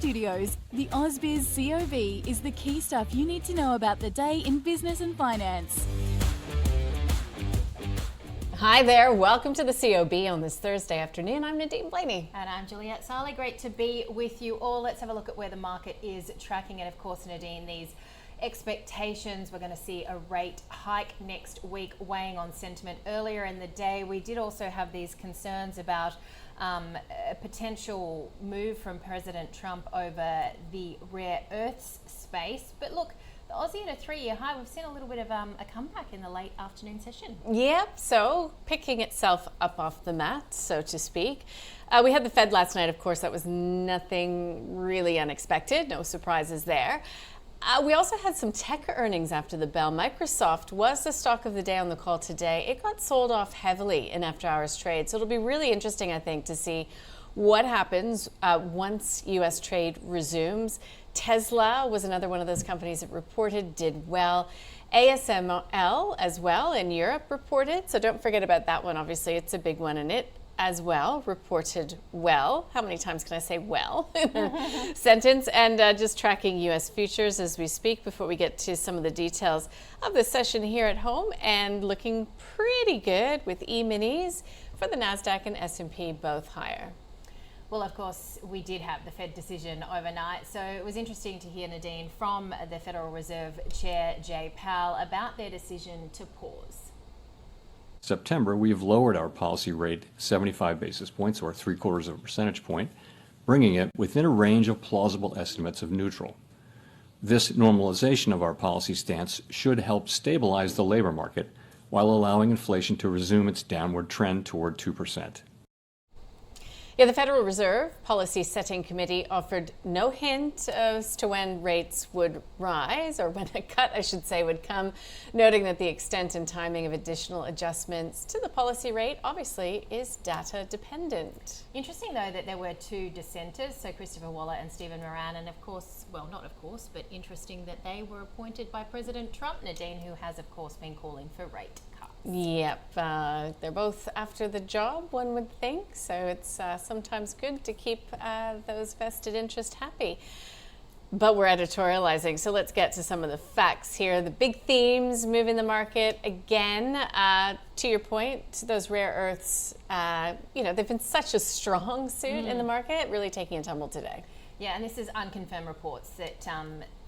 studios, the AusBiz COB is the key stuff you need to know about the day in business and finance. Hi there, welcome to the COB on this Thursday afternoon. I'm Nadine Blaney. And I'm Juliet Sarley. Great to be with you all. Let's have a look at where the market is tracking. And of course, Nadine, these expectations, we're going to see a rate hike next week weighing on sentiment. Earlier in the day, we did also have these concerns about a potential move from President Trump over the rare earths space. But look, the Aussie at a 3-year high, we've seen a little bit of a comeback in the late afternoon session. Yep, so picking itself up off the mat, so to speak. We had the Fed last night, of course, that was nothing really unexpected, no surprises there. We also had some tech earnings after the bell. Microsoft was the stock of the day on the call today. It got sold off heavily in after-hours trade, so it'll be really interesting, I think, to see what happens once U.S. trade resumes. Tesla was another one of those companies that reported, did well. ASML as well in Europe reported, so don't forget about that one. Obviously, it's a big one in it as well, reported well. How many times can I say well in a sentence? And just tracking U.S. futures as we speak before we get to some of the details of the session here at home, and looking pretty good with E-minis for the NASDAQ and S&P both higher. Well, of course, we did have the Fed decision overnight, so it was interesting to hear, Nadine, from the Federal Reserve Chair Jay Powell about their decision to pause. September, we have lowered our policy rate 75 basis points, or 0.75 of a percentage point, bringing it within a range of plausible estimates of neutral. This normalization of our policy stance should help stabilize the labor market while allowing inflation to resume its downward trend toward 2%. Yeah, the Federal Reserve Policy Setting Committee offered no hint as to when rates would rise, or when a cut, I should say, would come, noting that the extent and timing of additional adjustments to the policy rate obviously is data dependent. Interesting, though, that there were two dissenters, so Christopher Waller and Stephen Moran, and of course, well, not of course, but interesting that they were appointed by President Trump, Nadine, who has, of course, been calling for rate cuts. Yep, they're both after the job, one would think, so it's sometimes good to keep those vested interests happy. But we're editorializing, so let's get to some of the facts here. The big themes moving the market again. To your point, those rare earths, they've been such a strong suit in the market, really taking a tumble today. Yeah, and this is unconfirmed reports that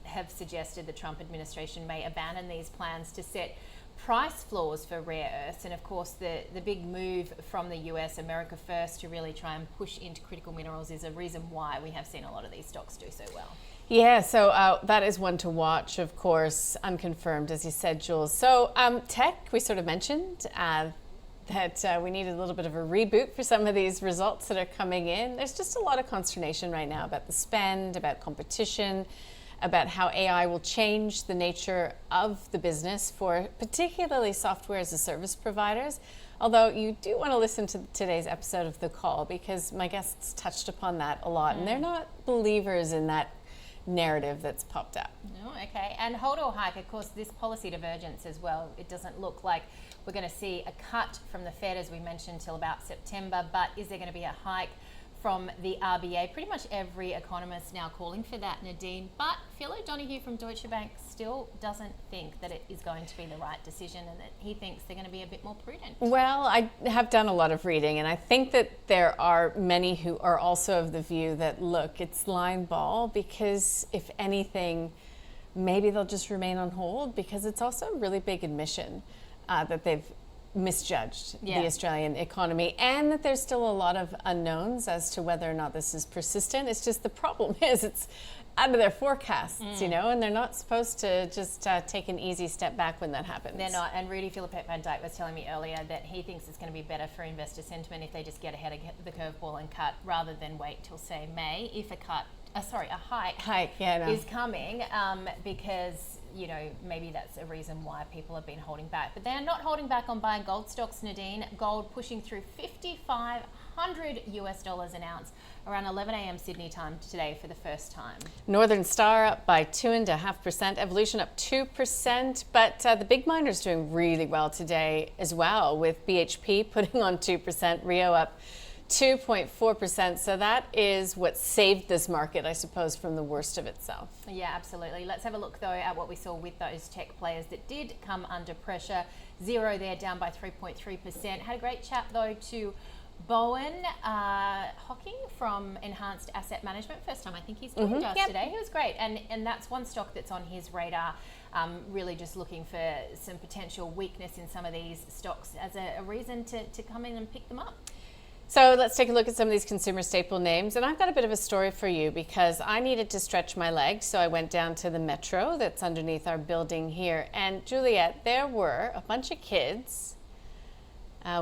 have suggested the Trump administration may abandon these plans to set price floors for rare earths. And of course, the big move from the US, America First, to really try and push into critical minerals is a reason why we have seen a lot of these stocks do so well. Yeah, so that is one to watch, of course, unconfirmed, as you said, Jules. So tech, we sort of mentioned that we needed a little bit of a reboot for some of these results that are coming in. There's just a lot of consternation right now about the spend, about competition, about how AI will change the nature of the business for particularly software as a service providers. Although you do want to listen to today's episode of The Call, because my guests touched upon that a lot, and they're not believers in that narrative that's popped up. Oh, okay. And hold or hike, of course, this policy divergence as well. It doesn't look like we're going to see a cut from the Fed, as we mentioned, till about September, but is there going to be a hike from the RBA? Pretty much every economist now calling for that, Nadine. But Phil O'Donoghue from Deutsche Bank still doesn't think that it is going to be the right decision, and that he thinks they're going to be a bit more prudent. Well, I have done a lot of reading, and I think that there are many who are also of the view that, look, it's line ball, because if anything, maybe they'll just remain on hold, because it's also a really big admission that they've misjudged the Australian economy, and that there's still a lot of unknowns as to whether or not this is persistent. It's just the problem is it's out of their forecasts, and they're not supposed to just take an easy step back when that happens. They're not. And Rudy Philippette Van Dyke was telling me earlier that he thinks it's going to be better for investor sentiment if they just get ahead of the curveball and cut, rather than wait till, say, May, if a hike is coming, because maybe that's a reason why people have been holding back. But they're not holding back on buying gold stocks, Nadine. Gold pushing through $5,500 an ounce around 11 a.m. Sydney time today for the first time. Northern Star up by 2.5%, Evolution up 2%, but the big miners doing really well today as well, with BHP putting on 2%, Rio up 2.4%. So that is what saved this market, I suppose, from the worst of itself. Yeah, absolutely. Let's have a look, though, at what we saw with those tech players that did come under pressure. Xero there, down by 3.3%. Had a great chat, though, to Bowen Hocking from Enhanced Asset Management. First time I think he's joined us today. He was great. And that's one stock that's on his radar. Really just looking for some potential weakness in some of these stocks as a reason to come in and pick them up. So let's take a look at some of these consumer staple names. And I've got a bit of a story for you because I needed to stretch my legs. So I went down to the Metro that's underneath our building here. And Juliet, there were a bunch of kids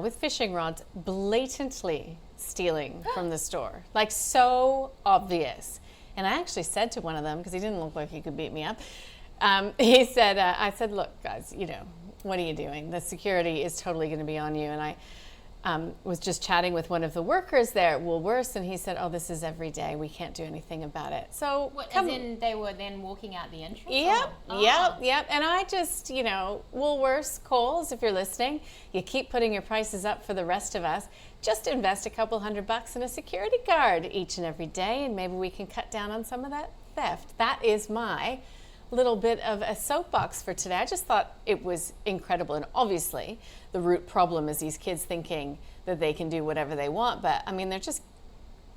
with fishing rods blatantly stealing from the store. Like, so obvious. And I actually said to one of them, because he didn't look like he could beat me up, I said, look, guys, what are you doing? The security is totally going to be on you. And I was just chatting with one of the workers there at Woolworths, and he said, oh, this is every day. We can't do anything about it. So as in they were then walking out the entrance? Yep. And I just, Woolworths, Coles, if you're listening, you keep putting your prices up for the rest of us. Just invest a couple $100 in a security guard each and every day, and maybe we can cut down on some of that theft. That is my little bit of a soapbox for today. I just thought it was incredible. And obviously the root problem is these kids thinking that they can do whatever they want. But I mean, they're just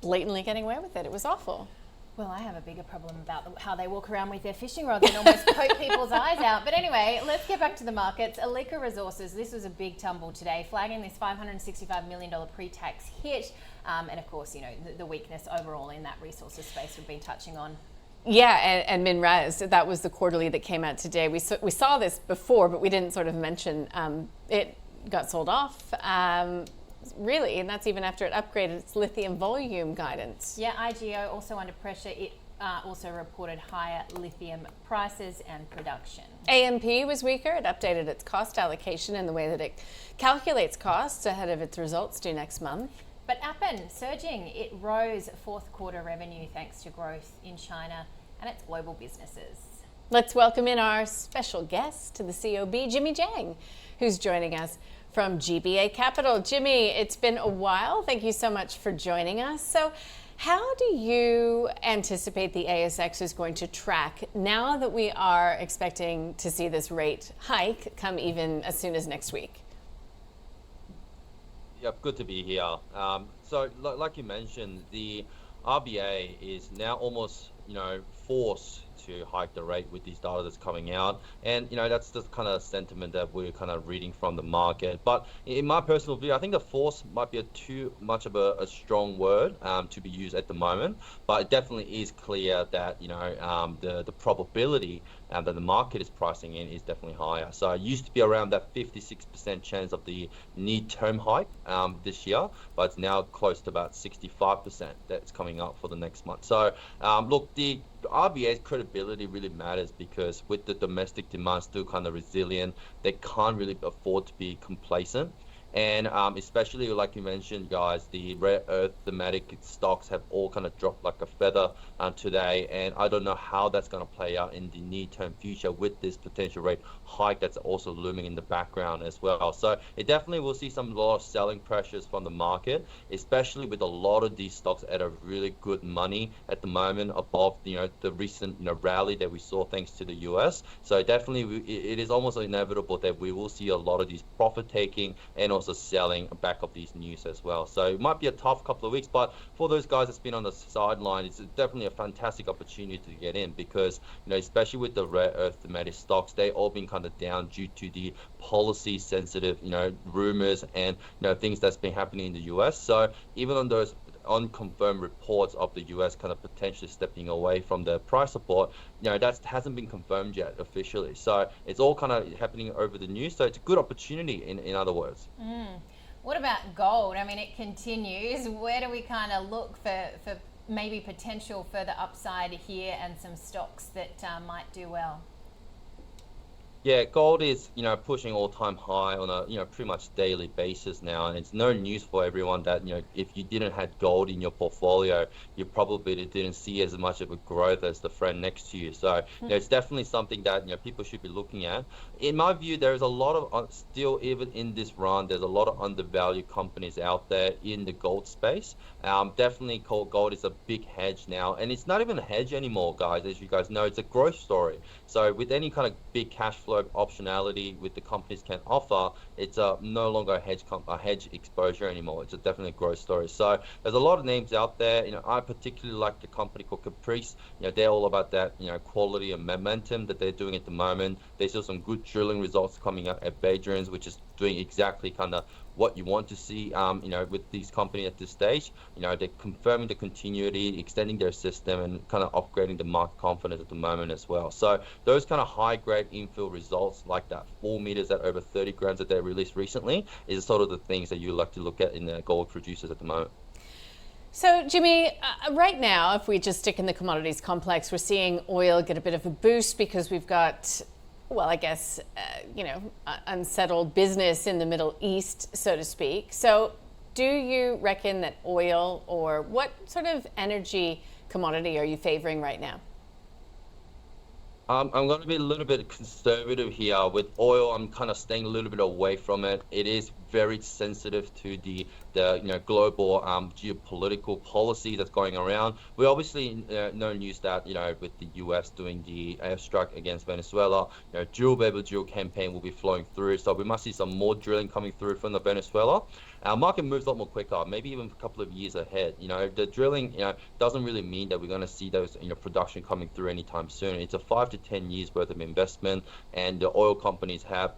blatantly getting away with it. It was awful. Well, I have a bigger problem about how they walk around with their fishing rods and almost poke people's eyes out. But anyway, let's get back to the markets. Iluka Resources, this was a big tumble today, flagging this $565 million pre-tax hit. And of course, the weakness overall in that resources space we've been touching on. Yeah, and MinRes, that was the quarterly that came out today. We saw this before, but we didn't sort of mention it got sold off, really, and that's even after it upgraded its lithium volume guidance. Yeah, IGO also under pressure. It also reported higher lithium prices and production. AMP was weaker. It updated its cost allocation and the way that it calculates costs ahead of its results due next month. But Appen surging, it rose fourth quarter revenue thanks to growth in China and its global businesses. Let's welcome in our special guest to the COB, Jimmy Jang, who's joining us from GBA Capital. Jimmy, it's been a while. Thank you so much for joining us. So how do you anticipate the ASX is going to track now that we are expecting to see this rate hike come even as soon as next week? Yep, good to be here. So, like you mentioned, the RBA is now almost, forced to hike the rate with these data that's coming out, and that's the kind of sentiment that we're kind of reading from the market. But in my personal view, I think the force might be too much of a strong word to be used at the moment. But it definitely is clear that the probability that the market is pricing in is definitely higher. So it used to be around that 56% chance of the near-term hike this year, but it's now close to about 65% that's coming up for the next month. So look, the RBA's credibility really matters because with the domestic demand still kind of resilient, they can't really afford to be complacent. And especially like you mentioned, guys, the rare earth thematic stocks have all kind of dropped like a feather today, and I don't know how that's going to play out in the near-term future with this potential rate hike that's also looming in the background as well. So it definitely will see some lot of selling pressures from the market, especially with a lot of these stocks at a really good money at the moment above the recent rally that we saw thanks to the US. So definitely it is almost inevitable that we will see a lot of these profit taking and also selling back of these news as well. So it might be a tough couple of weeks, but for those guys that's been on the sideline, it's definitely a fantastic opportunity to get in because especially with the rare earth thematic stocks, they all been kind of down due to the policy sensitive rumors and things that's been happening in the US. So even on those unconfirmed reports of the US kind of potentially stepping away from the price support, that hasn't been confirmed yet officially. So it's all kind of happening over the news. So it's a good opportunity in other words. What about gold? I mean, it continues. Where do we kind of look for maybe potential further upside here and some stocks that might do well? Yeah, gold is, pushing all-time high on a, pretty much daily basis now, and it's no news for everyone that, if you didn't have gold in your portfolio, you probably didn't see as much of a growth as the friend next to you. So, it's definitely something that, people should be looking at. In my view, there's a lot of, still, even in this run, there's a lot of undervalued companies out there in the gold space. Definitely gold is a big hedge now, and it's not even a hedge anymore, guys. As you guys know, it's a growth story. So with any kind of big cash flow optionality with the companies can offer, it's no longer a hedge exposure anymore. It's definitely a growth story. So there's a lot of names out there. I particularly like the company called Caprice. They're all about that, quality and momentum that they're doing at the moment. They saw some good drilling results coming out at Badgerins, which is doing exactly kind of what you want to see, with these companies at this stage. They're confirming the continuity, extending their system, and kind of upgrading the market confidence at the moment as well. So those kind of high-grade infill results, like that 4 meters at over 30 grams that they released recently, is sort of the things that you like to look at in the gold producers at the moment. So, Jimmy, right now, if we just stick in the commodities complex, we're seeing oil get a bit of a boost because we've got, well, I guess, unsettled business in the Middle East, so to speak. So do you reckon that oil, or what sort of energy commodity are you favoring right now? I'm going to be a little bit conservative here. With oil, I'm kind of staying a little bit away from it. It is very sensitive to the global geopolitical policy that's going around. We obviously no news that with the US doing the airstrike against Venezuela, dual campaign will be flowing through. So we must see some more drilling coming through from the Venezuela. Our market moves a lot more quicker, maybe even a couple of years ahead. The drilling, doesn't really mean that we're going to see those, production coming through anytime soon. It's a 5 to 10 years worth of investment, and the oil companies have,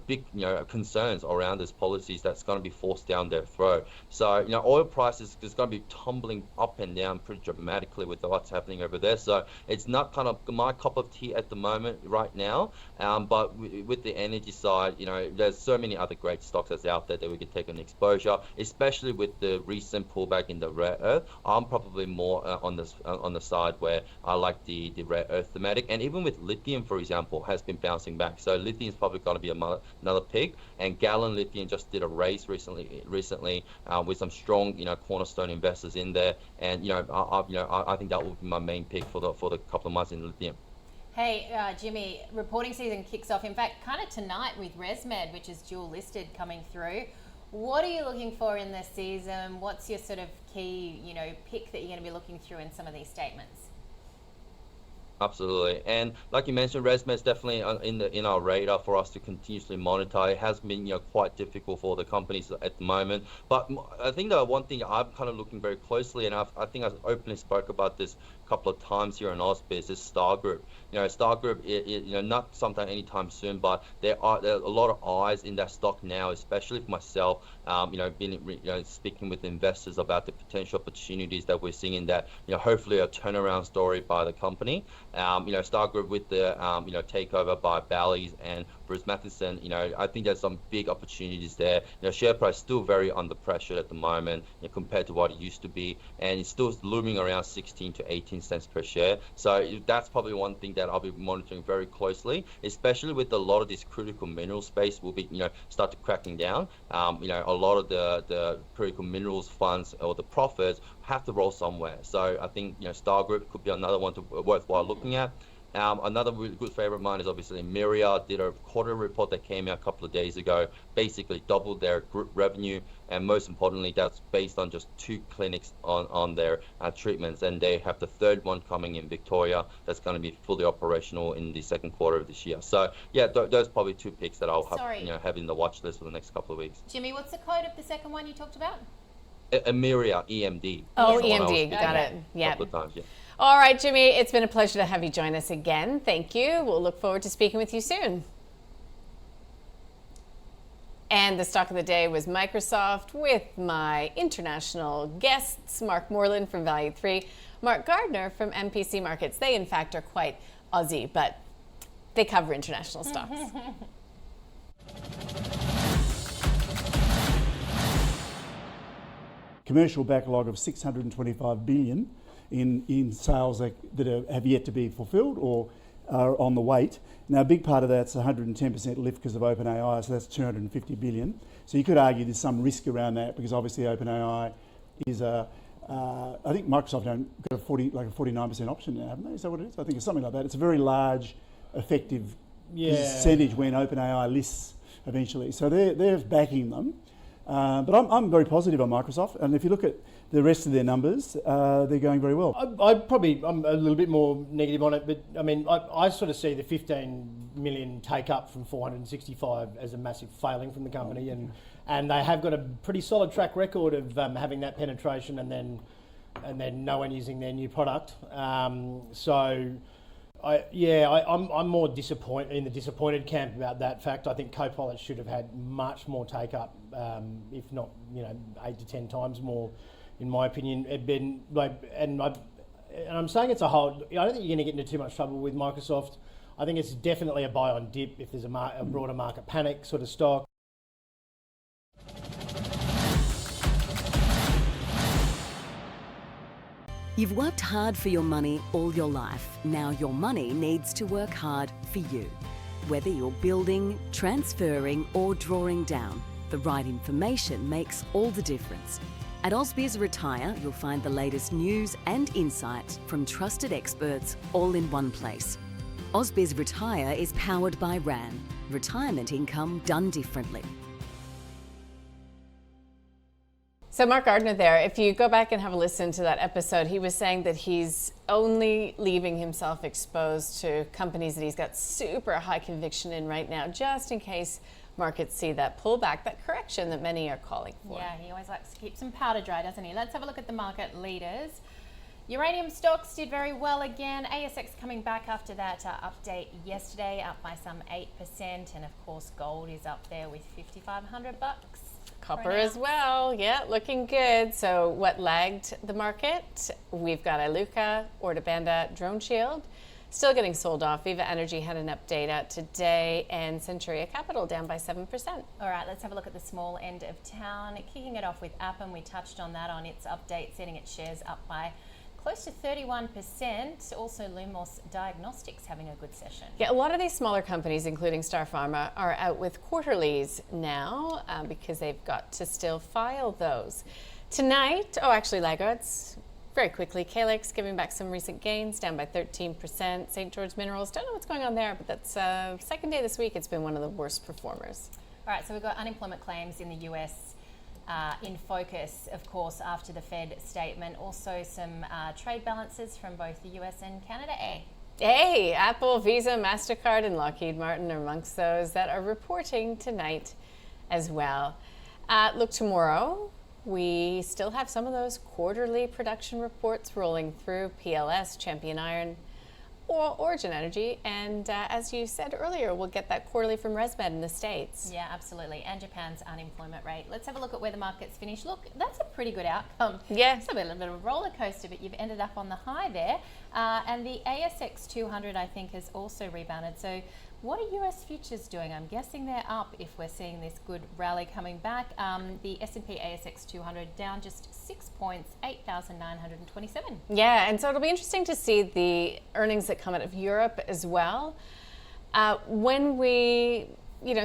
big, concerns around this policies that's going to be forced down their throat. So, oil prices is going to be tumbling up and down pretty dramatically with what's happening over there. So it's not kind of my cup of tea at the moment right now. But with the energy side, there's so many other great stocks that's out there that we could take an exposure, especially with the recent pullback in the rare earth. I'm probably more on the side where I like the rare earth thematic, and even with lithium, for example, has been bouncing back. So lithium is probably going to be another pick. And Gallon Lithium just did a raise recently with some strong cornerstone investors in there, and I think that will be my main pick for the couple of months in lithium. Hey, Jimmy, reporting season kicks off, in fact, kind of tonight with ResMed, which is dual listed, coming through. What are you looking for in this season? What's your sort of key, pick that you're going to be looking through in some of these statements? Absolutely, and like you mentioned, ResMed is definitely in our radar for us to continuously monitor. It has been quite difficult for the companies at the moment, but I think the one thing I'm kind of looking very closely, and I think I openly spoke about this a couple of times here in Ausbiz, is Star Group. Star Group, not sometime anytime soon, but there are a lot of eyes in that stock now, especially for myself. Speaking with investors about the potential opportunities that we're seeing in that. Hopefully a turnaround story by the company. Star Group with the takeover by Bally's and Bruce Matheson, I think there's some big opportunities there. Share price still very under pressure at the moment compared to what it used to be, and it's still looming around 16 to 18 cents per share. So that's probably one thing that I'll be monitoring very closely, especially with a lot of this critical mineral space will be start to cracking down. A lot of the critical minerals funds or the profits have to roll somewhere. So I think Star Group could be another one to worthwhile looking at. Another really good favorite of mine is obviously Myria. Did a quarter report that came out a couple of days ago, basically doubled their group revenue, and most importantly, that's based on just 2 clinics on their treatments, and they have the 3rd one coming in Victoria that's going to be fully operational in the 2nd quarter of this year. So yeah, those are probably 2 picks that I'll have in the watch list for the next couple of weeks. Jimmy, what's the code of the second one you talked about? Myria, EMD. Oh, EMD, got it. Yeah. A couple of times, yeah. All right, Jimmy, it's been a pleasure to have you join us again. Thank you. We'll look forward to speaking with you soon. And the stock of the day was Microsoft with my international guests, Mark Moreland from Value 3, Mark Gardner from MPC Markets. They, in fact, are quite Aussie, but they cover international stocks. Commercial backlog of 625 billion in sales that have yet to be fulfilled or on the weight. Now, a big part of that's 110% lift because of OpenAI, so that's 250 billion. So you could argue there's some risk around that because obviously OpenAI is I think Microsoft got a 49% option now, haven't they? Is that what it is? I think it's something like that. It's a very large, effective percentage when OpenAI lists eventually. So they're backing them. But I'm very positive on Microsoft, and if you look at the rest of their numbers, they're going very well. I'm a little bit more negative on it, but I mean, I sort of see the 15 million take up from 465 as a massive failing from the company, and they have got a pretty solid track record of having that penetration and then no one using their new product. I'm more disappointed camp about that fact. I think Copilot should have had much more take up, if not 8 to 10 times more, in my opinion. And I'm saying it's a hold. I don't think you're going to get into too much trouble with Microsoft. I think it's definitely a buy on dip if there's a broader market panic sort of stock. You've worked hard for your money all your life. Now your money needs to work hard for you. Whether you're building, transferring, or drawing down, the right information makes all the difference. At Ausbiz Retire, you'll find the latest news and insights from trusted experts all in one place. Ausbiz Retire is powered by RAN, retirement income done differently. So Mark Gardner there, if you go back and have a listen to that episode, he was saying that he's only leaving himself exposed to companies that he's got super high conviction in right now, just in case markets see that pullback, that correction that many are calling for. Yeah, he always likes to keep some powder dry, doesn't he? Let's have a look at the market leaders. Uranium stocks did very well again. ASX coming back after that update yesterday, up by some 8%. And of course, gold is up there with $5,500. Copper as well, yeah, looking good. So what lagged the market? We've got Iluka, Ortabanda, Drone Shield, still getting sold off. Viva Energy had an update out today, and Centuria Capital down by 7%. All right, let's have a look at the small end of town. Kicking it off with Appen, we touched on that on its update, setting its shares up by close to 31%. Also, Lumos Diagnostics having a good session. Yeah, a lot of these smaller companies, including Star Pharma, are out with quarterlies now because they've got to still file those. Tonight, laggards, very quickly, Calyx giving back some recent gains, down by 13%. St. George Minerals, don't know what's going on there, but that's second day this week, it's been one of the worst performers. All right, so we've got unemployment claims in the US in focus, of course, after the Fed statement. Also some trade balances from both the US and Canada. Hey, Apple, Visa, MasterCard, and Lockheed Martin are amongst those that are reporting tonight as well. Look, tomorrow, we still have some of those quarterly production reports rolling through. PLS, Champion Iron, or Origin Energy, and as you said earlier, we'll get that quarterly from ResMed in the States. Yeah, absolutely, and Japan's unemployment rate. Let's have a look at where the market's finished. Look, that's a pretty good outcome. Yeah. It's a little bit of a roller coaster, but you've ended up on the high there. And the ASX 200, I think, has also rebounded. So what are US futures doing? I'm guessing they're up if we're seeing this good rally coming back. The S&P ASX 200 down just 6 points, 8,927. Yeah, and so it'll be interesting to see the earnings that come out of Europe as well. When we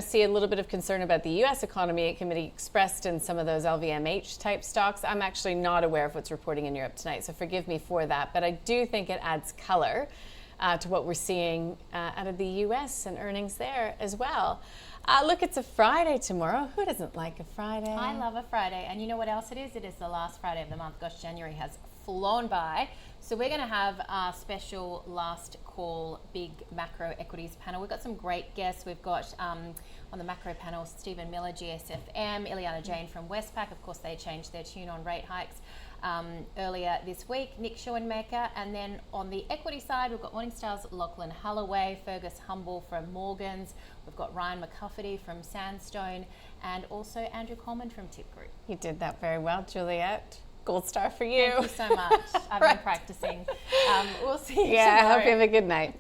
see a little bit of concern about the US economy, it can be expressed in some of those LVMH type stocks. I'm actually not aware of what's reporting in Europe tonight, so forgive me for that, but I do think it adds color to what we're seeing out of the US and earnings there as well. Look, it's a Friday tomorrow. Who doesn't like a Friday? I love a Friday. And you know what else it is? It is the last Friday of the month. Gosh, January has flown by. So we're going to have our special last call big macro equities panel. We've got some great guests. We've got on the macro panel Stephen Miller, GSFM, Ileana Jane from Westpac. Of course, they changed their tune on rate hikes earlier this week. Nick Schoenmaker. And then on the equity side, we've got Morningstar's Lachlan Holloway, Fergus Humble from Morgans. We've got Ryan McCufferty from Sandstone, and also Andrew Coleman from Tip Group. You did that very well, Juliet. Gold star for you. Thank you so much. I've been practicing. We'll see you tomorrow. tomorrow. I hope you have a good night.